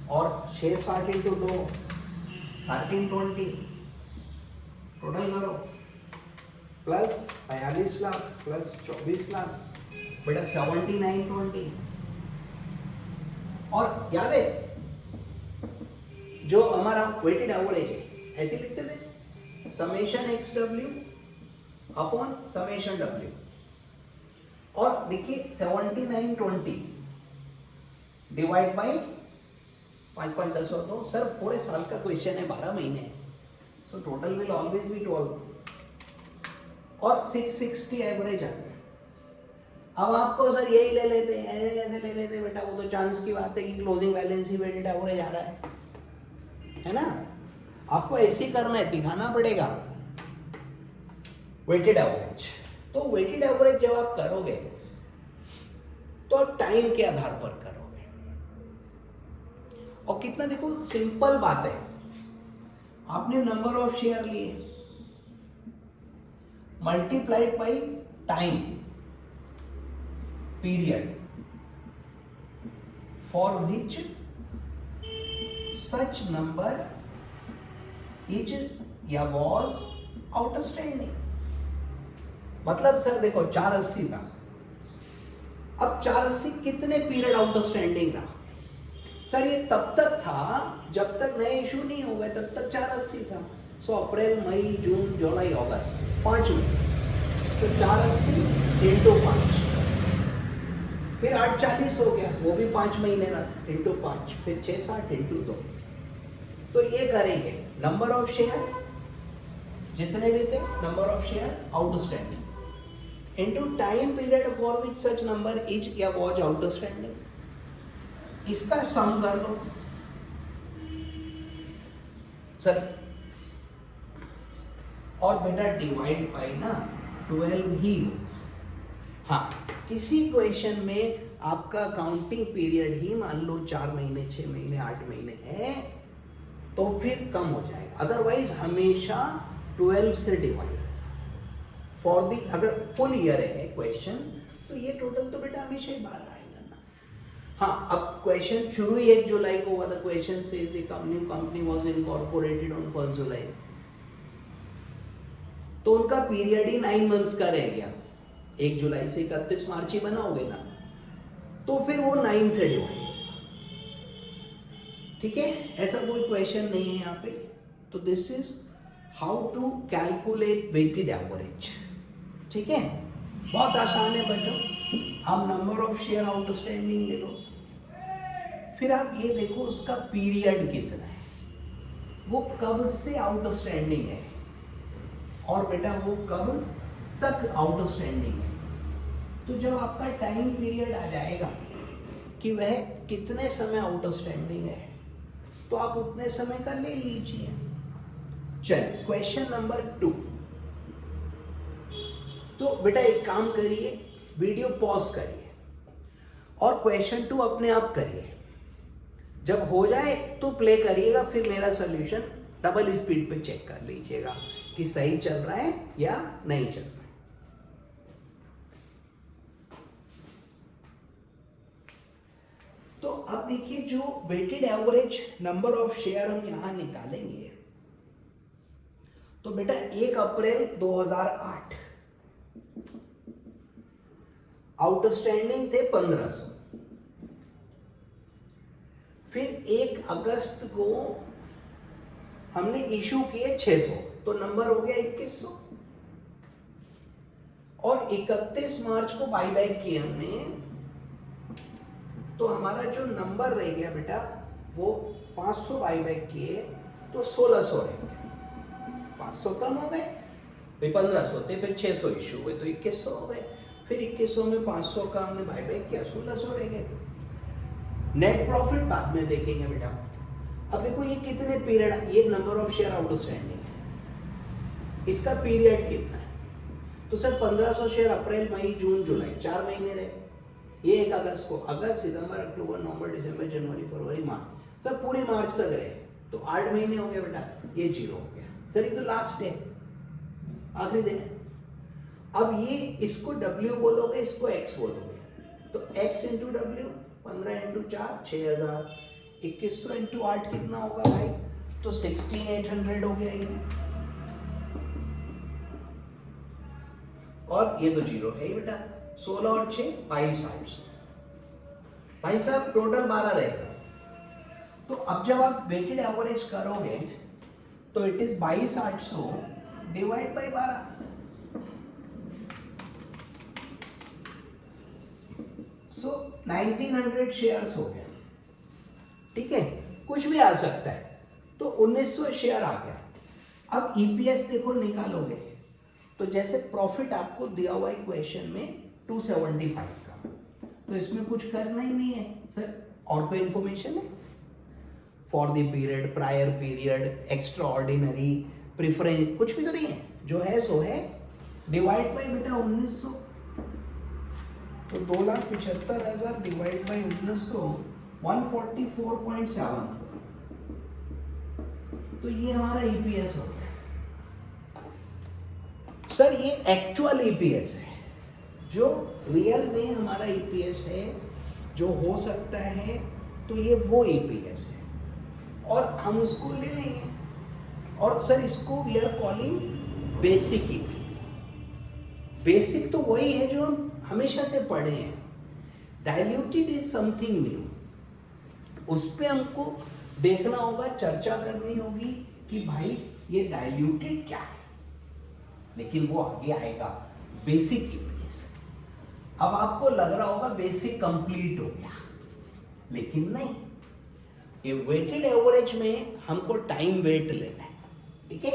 और 660 इंटू 2 1320, टोटल करो, प्लस 42 लाख प्लस 24 लाख बेटा 7920। और याद है जो हमारा वेटेड एवरेज है ऐसे लिखते थे, summation x W upon summation W. और देखिए 7920 डिवाइड बाई 5 10 और 2, सर पूरे साल का क्वेश्चन है, 12 महीने, so total will always be 12, और 660 एवरेज आ गया। अब आपको सर यही ले लेते हैं, ऐसे ले लेते बेटा, वो तो चांस की बात है कि क्लोजिंग बैलेंस ही वेटेड एवरेज आ रहा है ना। आपको ऐसे ही करना है, दिखाना पड़ेगा वेटेड एवरेज। तो वेटेड एवरेज जब आप करोगे तो टाइम के आधार पर करोगे, और कितना, देखो सिंपल बात है, आपने नंबर ऑफ शेयर लिए multiplied by time period for which such number is या वॉज आउटस्टैंडिंग। मतलब सर देखो 480 था, अब 480 कितने पीरियड आउटस्टैंडिंग रहा? सर ये तब तक था जब तक नए इशू नहीं हो गए, तब तक 480 था। सो अप्रैल, मई, जून, जुलाई, अगस्त, 5 महीने, तो 480 इंटू 5, फिर 840 हो गया, वो भी 5 महीने रहा इंटू 5, फिर 660 इंटू 2। तो ये करेंगे नंबर ऑफ शेयर जितने भी थे, number of share outstanding into time period for which such number is या वॉज आउटस्टैंडिंग, इसका सम कर लो सर, और बेटा डिवाइड बाई ना 12 ही। हाँ, किसी क्वेश्चन में आपका काउंटिंग पीरियड ही मान लो 4 महीने, 6 महीने, 8 महीने है तो फिर कम हो जाएगा, अदरवाइज हमेशा 12 से डिवाइड फॉर दी। अगर फुल ईयर है क्वेश्चन तो ये टोटल तो बेटा हमेशा ही 12 आएगा ना। हाँ, अब क्वेश्चन शुरू ही 1 जुलाई को हुआ था, question says the company was incorporated on 1 जुलाई, तो उनका पीरियड ही 9 मंथ्स का रह गया, 1 जुलाई से 31 मार्च ही बनाओगे ना, तो फिर वो 9 से डिवाइड। ठीक है, ऐसा कोई क्वेश्चन नहीं है यहाँ पे। तो this is how to calculate weighted average. ठीक है, बहुत आसान है बच्चों। आप नंबर ऑफ शेयर आउटस्टैंडिंग ले लो, फिर आप ये देखो उसका पीरियड कितना है, वो कब से आउटस्टैंडिंग है, और बेटा वो कब तक आउटस्टैंडिंग है। तो जब आपका टाइम पीरियड आ जाएगा कि वह कितने समय आउटस्टैंडिंग है, तो आप उतने समय का ले लीजिए। चलिए क्वेश्चन नंबर 2। तो बेटा एक काम करिए, वीडियो पॉज करिए और क्वेश्चन 2 अपने आप करिए, जब हो जाए तो प्ले करिएगा, फिर मेरा सॉल्यूशन डबल स्पीड पे चेक कर लीजिएगा कि सही चल रहा है या नहीं चल रहा है। तो अब देखिए, जो weighted average number of share हम यहां निकालेंगे, तो बेटा 1 अप्रैल 2008 आउटस्टैंडिंग थे 1500, फिर 1 अगस्त को हमने इशू किए 600, तो नंबर हो गया 2100, और 31 मार्च को बाई बैक किए हमने, तो हमारा जो नंबर रह गया बेटा वो 500 बाई बैक किए तो 1600 रह गए, 500 कम हो गए, भाई 1500 थे, फिर 600 इशू हुए तो 2100 हो गए, फिर 2100 में 500 का हमने बाय बैक किया, 1600 रह गए। नेट प्रॉफिट बाद में देखेंगे बेटा। अब देखो ये कितने पीरियड, ये नंबर ऑफ शेयर आउटस्टैंडिंग है, इसका पीरियड कितना है? तो सर 1500 शेयर अप्रैल मई जून जुलाई 4 महीने रहे, ये 1 अगस्त को, अगस्त सितंबर अक्टूबर नवंबर दिसंबर जनवरी फरवरी मार्च, सर पूरी मार्च तक रहे तो 8 महीने हो गए बेटा, ये 0 हो गया। सर ये तो लास्ट है, आखिरी दिन है। अब ये इसको W बोलोगे, इसको X बोलोगे, तो X into W 15 into 4 6000, 2100 into 8 कितना होगा भाई? तो 16800 हो गया ये, और ये तो 0 है ही बेटा। 16 और 6 2200, भाई साहब टोटल 12 रहेगा। तो अब जब आप वेटेड एवरेज करोगे तो it is 2200 divide by 12, so 1900 shares हो गया। ठीक है, कुछ भी आ सकता है, तो 1900 शेयर आ गया। अब ईपीएस देखो निकालोगे तो जैसे प्रॉफिट आपको दिया हुआ है क्वेश्चन में 275 का, तो इसमें कुछ करना ही नहीं है सर। और कोई इंफॉर्मेशन है? For the period, prior period, extra ordinary, preference, कुछ भी तो नहीं है, जो है सो है। डिवाइड बाई बेटा 1900, तो 2,75,000 डिवाइड बाई 1900 144.74, तो ये हमारा ईपीएस हो गया। सर ये एक्चुअल ईपीएस है, जो रियल में हमारा ईपीएस है, जो हो सकता है, तो ये वो ईपीएस है और हम उसको ले लेंगे। और सर इसको we are calling basic EPS. Basic तो वही है जो हम हमेशा से पढ़े हैं, डाइल्यूटेड इज समथिंग न्यू। उस पर हमको देखना होगा, चर्चा करनी होगी कि भाई ये डाइल्यूटेड क्या है, लेकिन वो आगे आएगा। बेसिक ईपीएस, अब आपको लग रहा होगा बेसिक कंप्लीट हो गया, लेकिन नहीं, ये वेटेड एवरेज में हमको टाइम वेट लेना है। ठीक है,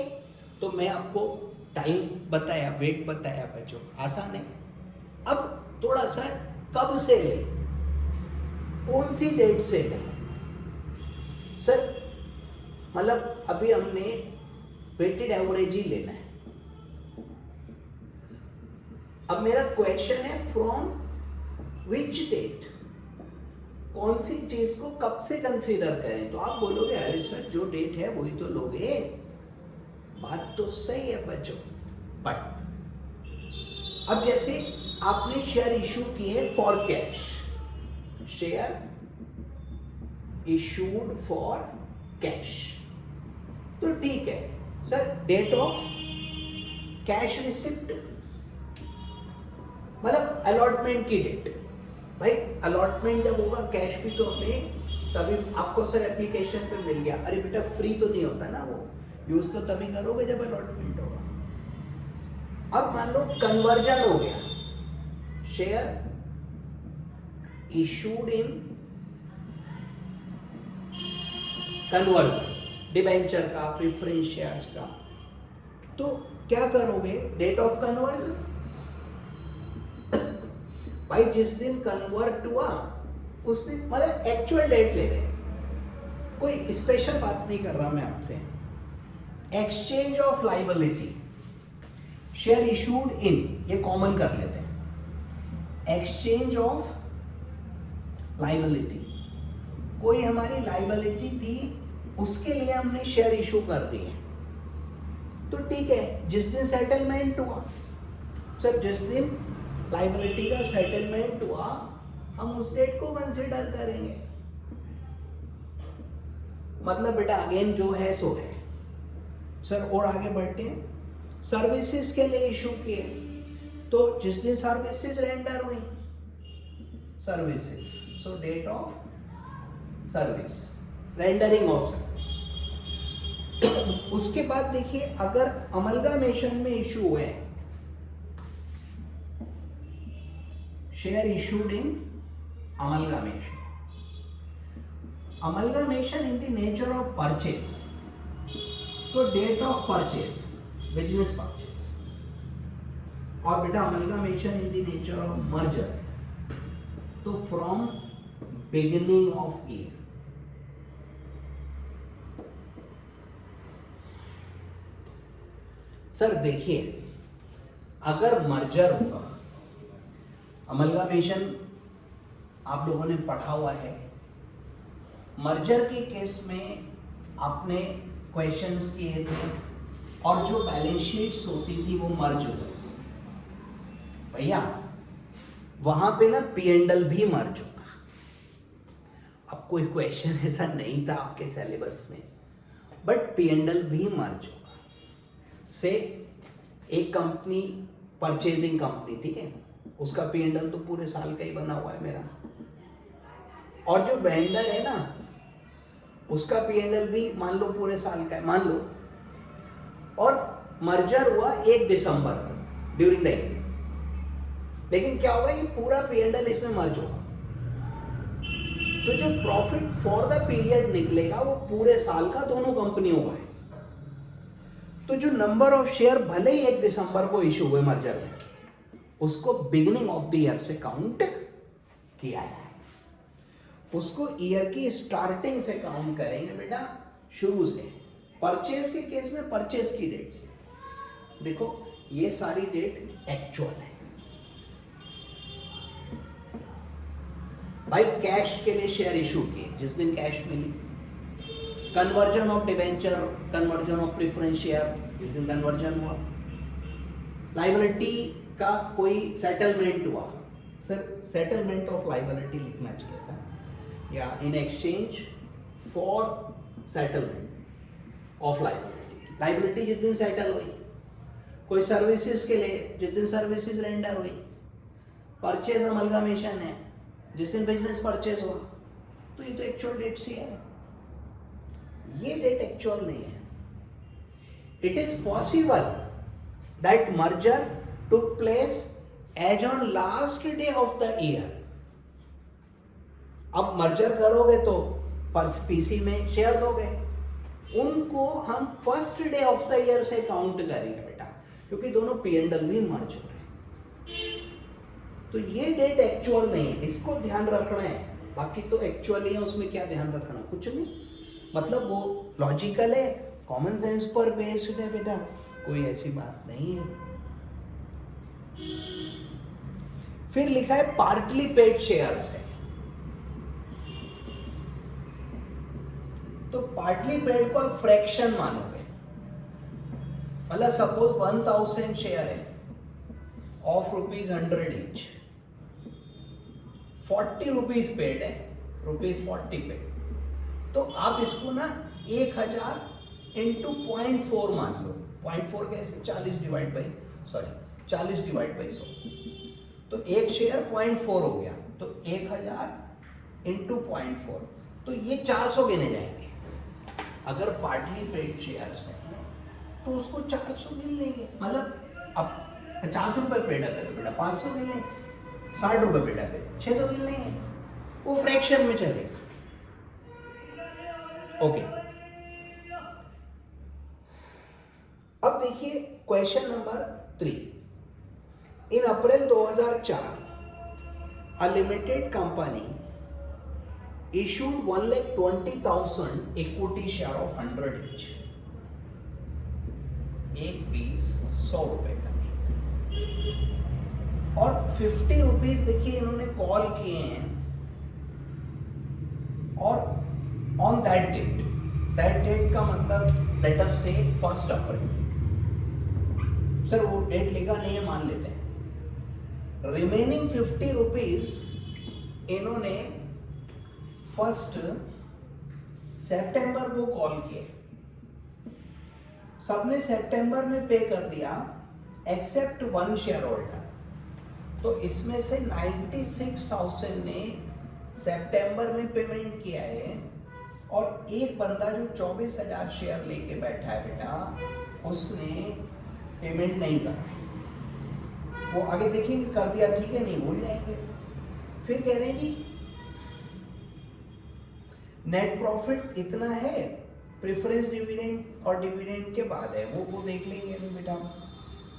तो मैं आपको टाइम बताया, वेट बताया बच्चों, आसान है। अब थोड़ा सा कब से ले, कौन सी डेट से ले? सर मतलब अभी हमने वेटेड एवरेज ही लेना है। अब मेरा क्वेश्चन है फ्रॉम विच डेट, कौन सी चीज को कब से कंसीडर करें? तो आप बोलोगे अरे सर जो डेट है वही तो लोगे, बात तो सही है बच्चों, बट अब जैसे आपने शेयर इशू किए for cash, share issued for cash, तो ठीक है sir, date of cash receipt मतलब अलॉटमेंट की डेट। भाई अलॉटमेंट जब होगा कैश भी तो हमें तभी, आपको सर एप्लीकेशन पे मिल गया, अरे बेटा फ्री तो नहीं होता ना, वो यूज तो तभी करोगे जब अलॉटमेंट होगा। अब मान लो कन्वर्जन हो गया, share issued in conversion, debenture का, प्रेफरेंस शेयर्स का, तो क्या करोगे? डेट ऑफ कन्वर्जन, भाई जिस दिन कन्वर्ट हुआ उस दिन, मतलब एक्चुअल डेट ले रहे हैं, कोई स्पेशल बात नहीं कर रहा मैं आपसे। Exchange of liability, share issued इन, ये कॉमन कर लेते हैं। एक्सचेंज ऑफ लाइबिलिटी, कोई हमारी लाइबिलिटी थी, उसके लिए हमने शेयर इशू कर दिए, तो ठीक है, जिस दिन सेटलमेंट हुआ, सर जिस दिन लाइबिलिटी का सेटलमेंट हुआ हम उस डेट को कंसीडर करेंगे। मतलब बेटा अगेन जो है सो है। सर और आगे बढ़ते हैं, सर्विसेज के लिए इशू किए, तो जिस दिन सर्विसेज रेंडर हुई, services, so date of service, rendering of service. उसके बाद देखिए अगर अमलगामेशन में इशू हुए, share issued in amalgamation, amalgamation in the nature of purchase, तो date of purchase, business purchase, और बेटा amalgamation in the nature of merger, तो from beginning of year. Sir देखिए, अगर मर्जर होगा, अमलगामेशन आप लोगों ने पढ़ा हुआ है, मर्जर के केस में आपने क्वेश्चंस किए थे और जो बैलेंस शीट्स होती थी वो मर्ज हो गई भैया, वहां पे ना पी एंड एल भी मर्ज होगा। अब कोई क्वेश्चन ऐसा नहीं था आपके सिलेबस में, बट पी एंड एल भी मर्ज होगा। से एक कंपनी, परचेजिंग कंपनी, ठीक है, उसका पी एंड एल तो पूरे साल का ही बना हुआ है मेरा, और जो वेंडर है ना उसका पी एंड एल भी मान लो पूरे साल का है, मान लो, और मर्जर हुआ 1 दिसंबर को ड्यूरिंग द ईयर, लेकिन क्या होगा, ये पूरा पी एंड एल इसमें मर्ज होगा, तो जो प्रॉफिट फॉर द पीरियड निकलेगा वो पूरे साल का दोनों कंपनियों का है। तो जो नंबर ऑफ शेयर भले ही 1 दिसंबर को इशू हुए मर्जर में, उसको बिगिनिंग ऑफ द ईयर से काउंट किया जाए, उसको ईयर की स्टार्टिंग से काउंट करेंगे बेटा, शुरू से। परचेज के केस में परचेज की डेट से, देखो ये सारी डेट एक्चुअल है भाई। कैश के लिए शेयर इशू किए जिस दिन कैश मिली, conversion of debenture, conversion of preference share जिस दिन कन्वर्जन हुआ, लाइबिलिटी का कोई सेटलमेंट हुआ, सर सेटलमेंट ऑफ लाइबिलिटी लिखना चाहिए था, या in exchange for settlement of liability, liability जिस दिन सेटल हुई, कोई सर्विसेज के लिए जिस दिन सर्विसेज रेंडर हुई, परचेज अमलगामेशन है जिस दिन बिजनेस परचेज हुआ, तो ये तो एक्चुअल डेट से है, ये डेट एक्चुअल नहीं है। It is possible that merger took place as on last day of the year. अब मर्जर करोगे तो पीसी में शेयर दोगे, उनको हम first day of the year से काउंट करेंगे बेटा, क्योंकि दोनों पी एंड एल भी मर्ज हो रहे हैं। तो ये डेट एक्चुअल नहीं है, इसको ध्यान रखना है। बाकी तो एक्चुअल ही है, उसमें क्या ध्यान रखना, कुछ नहीं, मतलब वो लॉजिकल है, कॉमन सेंस पर बेस्ड है बेटा, कोई ऐसी बात नहीं है। फिर लिखा है पार्टली पेड शेयर्स है, तो पार्टली पेड को फ्रैक्शन मानोगे, मतलब सपोज 1000 शेयर है ऑफ ₹100 ईच, 40 रुपीज पेड है, ₹40 पेड, तो आप इसको ना 1000 इंटू 0.4 मान लो, 0.4 कैसे, 40 डिवाइड बाई 100, तो एक शेयर 0.4 हो गया, तो 1000 इंटू 0.4, तो ये 400 गिने जाएंगे। अगर पार्टली पेड शेयर्स हैं तो उसको 400 गिन लेंगे, मतलब अब 50 रुपए पेड है तो बेटा 500 गिन लेंगे, 60 रुपए पेड है 600 गिन लेंगे, वो फ्रैक्शन में चलेगा। ओके, अब देखिए question number 3। In April 2004 a limited company issued 1,20,000 equity share of 100 each, एक पीस 100 रुपए का, और 50 रुपीज देखिए इन्होंने कॉल किए हैं, और ऑन दैट डेट का मतलब लेट अस से 1 अप्रैल, सर वो डेट लिखा नहीं है, मान लेते हैं, रिमेनिंग 50 रुपीज इन्होंने 1 सितंबर को कॉल किए, सबने सितंबर में पे कर दिया एक्सेप्ट 1 शेयर होल्डर, तो इसमें से 96,000 ने सितंबर में पेमेंट किया है, और एक बंदा जो 24,000 शेयर लेके बैठा है बेटा, उसने पेमेंट नहीं करा है, वो आगे देखेंगे कर दिया ठीक है, नहीं भूल जाएंगे। फिर कह रहे हैं जी नेट प्रॉफिट इतना है, प्रेफरेंस डिविडेंड और डिविडेंड के बाद है, वो देख लेंगे अभी बेटा।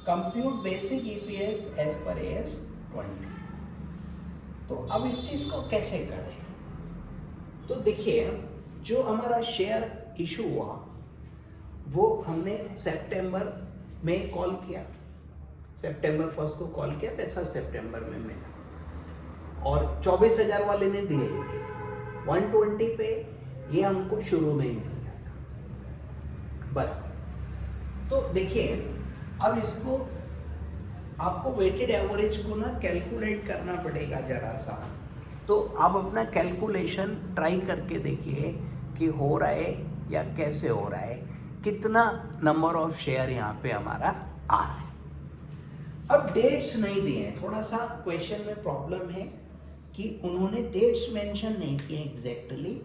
Compute basic EPS as per AS 20। तो अब इस चीज को कैसे करें? तो देखिए, जो हमारा शेयर इशू हुआ वो हमने सितंबर में कॉल किया, सितंबर 1 को कॉल किया, पैसा सितंबर में मिला और 24,000 वाले ने दिए 120 पे, ये हमको शुरू में ही मिल गया था बराबर। तो देखिए, अब इसको आपको वेटेड एवरेज को ना कैलकुलेट करना पड़ेगा जरा सा। तो आप अपना कैलकुलेशन ट्राई करके देखिए कि हो रहा है या कैसे हो रहा है, कितना नंबर ऑफ शेयर यहाँ पे हमारा आ रहा है। अब डेट्स नहीं दिए हैं, थोड़ा सा क्वेश्चन में प्रॉब्लम है कि उन्होंने डेट्स मेंशन नहीं किए एग्जैक्टली,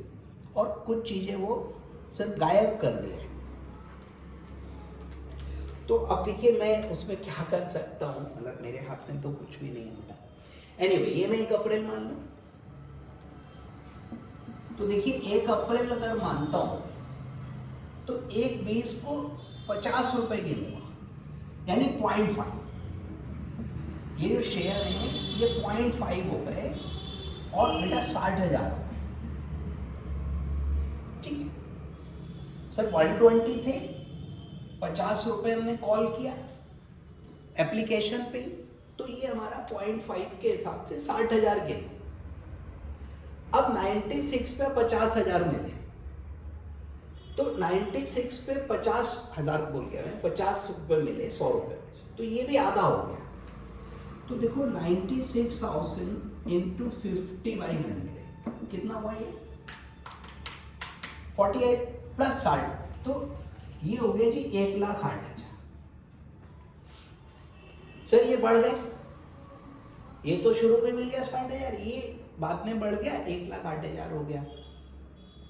और कुछ चीजें वो सिर्फ गायब कर दिए। तो अब देखिए, मैं उसमें क्या कर सकता हूँ, मतलब मेरे हाथ में तो कुछ भी नहीं होता। एनीवे, ये मैं 1 अप्रैल मान लूँ। तो देखिए, 1 अप्रैल अगर मानता हूँ तो 1/20 को 50 रुपए गिनूंगा, यानी 0.5। ये जो शेयर है ये 0.5 हो गए और बेटा 60,000 हो गए। ठीक है सर, 120 थे, 50 रुपए हमने कॉल किया एप्लीकेशन पे, तो ये हमारा 0.5 के हिसाब से 60,000 गिने। अब 96 पे 50,000 मिले, तो 96 पे 50,000 बोल गया मैं, 50 रुपए मिले 100 रुपए में से, तो ये भी आधा हो गया। तो देखो 96,000 इंटू 50/100 कितना हुआ ये? 48 प्लस 60, तो ये हो गया जी 1,08,000। सर ये बढ़ गए, ये तो शुरू में मिल गया 60,000, ये बाद में बढ़ गया 1,08,000 हो गया।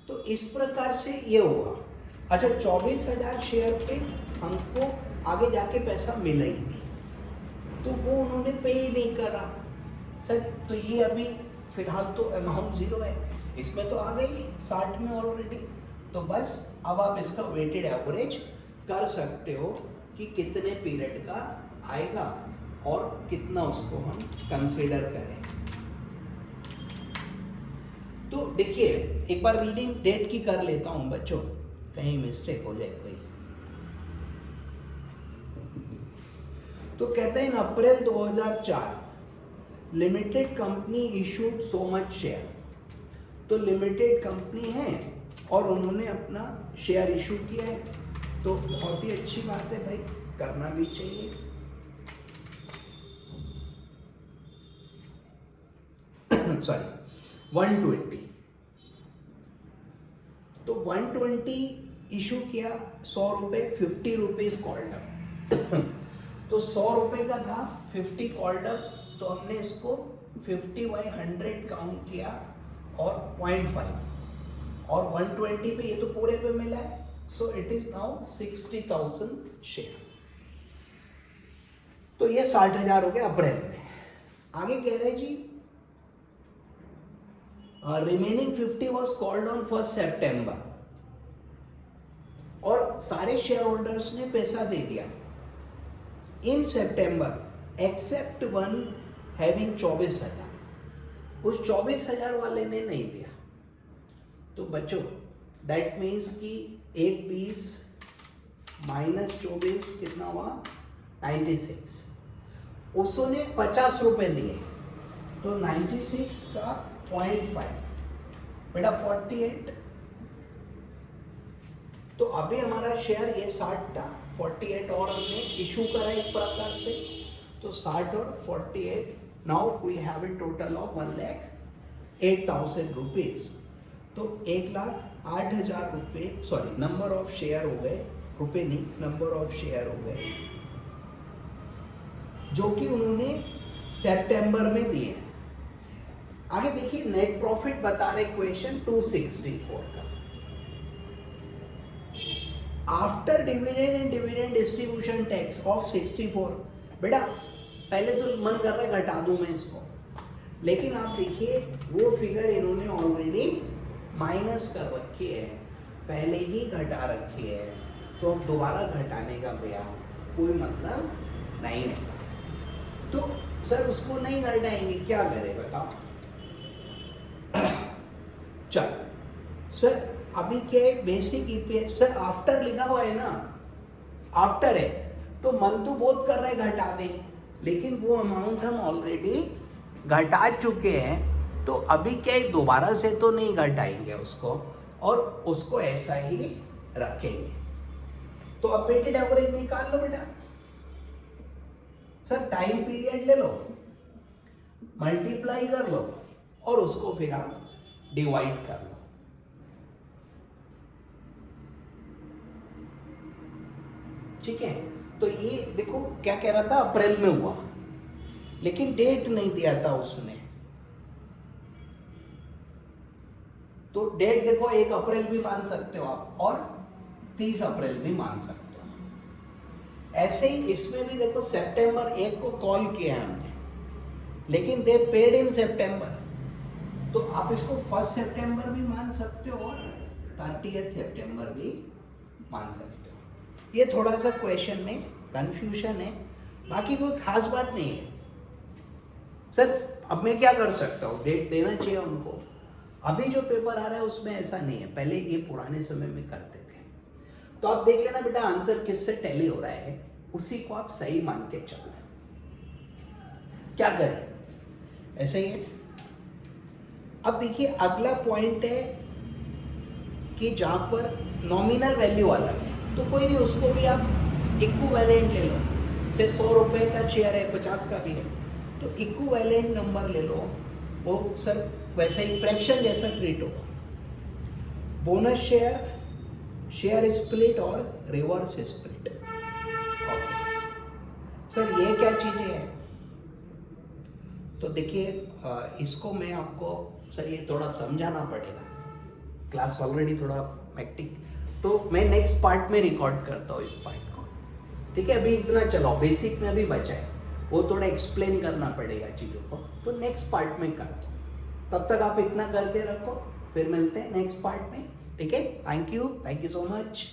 तो इस प्रकार से ये हुआ। अच्छा, 24,000 शेयर पे हमको आगे जाके पैसा मिला ही नहीं, तो वो उन्होंने पे ही नहीं करा सर। तो ये अभी फिलहाल तो अमाउंट 0 है, इसमें तो आ गई 60 में ऑलरेडी। तो बस अब आप इसका वेटेड एवरेज कर सकते हो कि कितने पीरियड का आएगा और कितना उसको हम कंसीडर करें। तो देखिए, एक बार रीडिंग डेट की कर लेता हूं बच्चों, कहीं मिस्टेक हो जाए कोई। तो कहते हैं अप्रैल 2004 limited company issued so much share. तो लिमिटेड कंपनी है और उन्होंने अपना शेयर इशू किया है, तो बहुत ही अच्छी बात है भाई, करना भी चाहिए। सॉरी 120, तो 120 इशू किया, 100 रुपए, 50 रुपीज कॉल्ड अप। तो 100 रुपए का था, 50 कॉल्ड अप, तो हमने इसको 50/100 काउंट किया और 0.5, और 120 पे ये तो पूरे पे मिला है, so it is now 60,000 shares. तो ये 60,000 हो गया अप्रैल में। आगे कह रहे जी रिमेनिंग 50 वॉज कॉल्ड ऑन 1 सितंबर, और सारे शेयर होल्डर्स ने पैसा दे दिया इन सितंबर एक्सेप्ट वन हैविंग 24,000। उस 24,000 वाले ने नहीं दिया। तो बच्चों दैट मीन्स कि 1/20 माइनस 24 कितना हुआ? 96। उसने 50 रुपए दिए, तो 96 का 0.5 बेटा 48। तो अभी हमारा शेयर ये 60 था, 48 और हमने इशू करा एक प्रकार से, तो 60 और 48, now we have a total of 1,08,000 rupees. तो 1,08,000 रुपये, सॉरी नंबर ऑफ शेयर हो गए, रुपए नहीं नंबर ऑफ शेयर हो गए, जो कि उन्होंने सितंबर में दिए। आगे देखिए, नेट प्रॉफिट बता रहे क्वेश्चन 264 का। After dividend and dividend distribution tax of 64। बेटा पहले तो मन कर रहा है घटा दूं मैं इसको, लेकिन आप देखिए वो फिगर इन्होंने ऑलरेडी माइनस कर रखी है, पहले ही घटा रखी है, तो अब दोबारा घटाने का भैया कोई मतलब नहीं है, तो सर उसको नहीं घटाएंगे, क्या करें बताओ। चल सर अभी क्या है, बेसिक ईपीएस सर आफ्टर लिखा हुआ है ना, आफ्टर है तो मन तो बहुत कर रहा है घटा दें, लेकिन वो अमाउंट हम ऑलरेडी घटा चुके हैं, तो अभी क्या है दोबारा से तो नहीं घटाएंगे उसको, और उसको ऐसा ही रखेंगे। तो अब वेटेड एवरेज निकाल लो बेटा। सर टाइम पीरियड ले लो, मल्टीप्लाई कर लो और उसको फिर आप डिवाइड कर लो। ठीक है, तो ये देखो क्या कह रहा था, अप्रैल में हुआ, लेकिन डेट नहीं दिया था उसने, तो डेट देखो 1 अप्रैल भी मान सकते हो आप और 30 अप्रैल भी मान सकते हो। ऐसे ही इसमें भी देखो सितंबर 1 को कॉल किया हमने, लेकिन दे पेड इन सितंबर, तो आप इसको 1 सितंबर भी मान सकते हो और 30 सितंबर भी मान सकते हो। ये थोड़ा सा क्वेश्चन में कंफ्यूजन है, बाकी कोई खास बात नहीं है। सर अब मैं क्या कर सकता हूँ, डेट देना चाहिए उनको। अभी जो पेपर आ रहा है उसमें ऐसा नहीं है, पहले ये पुराने समय में करते थे। तो आप देख लेना बेटा आंसर किससे टैली हो रहा है, उसी को आप सही मान के चलना। क्या करें, ऐसा ही है। अब देखिए अगला पॉइंट है कि जहां पर नॉमिनल वैल्यू अलग है, तो कोई नहीं, उसको भी आप इक्विवेलेंट ले लो। से 100 रुपए का चेयर है, 50 का भी है, तो इक्विवेलेंट नंबर ले लो, वो सर वैसा ही फ्रैक्शन जैसा ट्रीट होगा। बोनस शेयर, शेयर स्प्लिट और रिवर्स स्प्लिट। सर ये क्या चीजें हैं, तो देखिए इसको मैं आपको सर ये थोड़ा समझाना पड़ेगा, क्लास ऑलरेडी थोड़ा मैक्टिक, तो मैं नेक्स्ट पार्ट में रिकॉर्ड करता हूँ इस पार्ट को। ठीक है, अभी इतना चलाओ, बेसिक में अभी बचा है, वो थोड़ा एक्सप्लेन करना पड़ेगा चीज़ों को, तो नेक्स्ट पार्ट में कर दो। तब तक आप इतना करके रखो, फिर मिलते हैं नेक्स्ट पार्ट में। ठीक है, थैंक यू सो मच।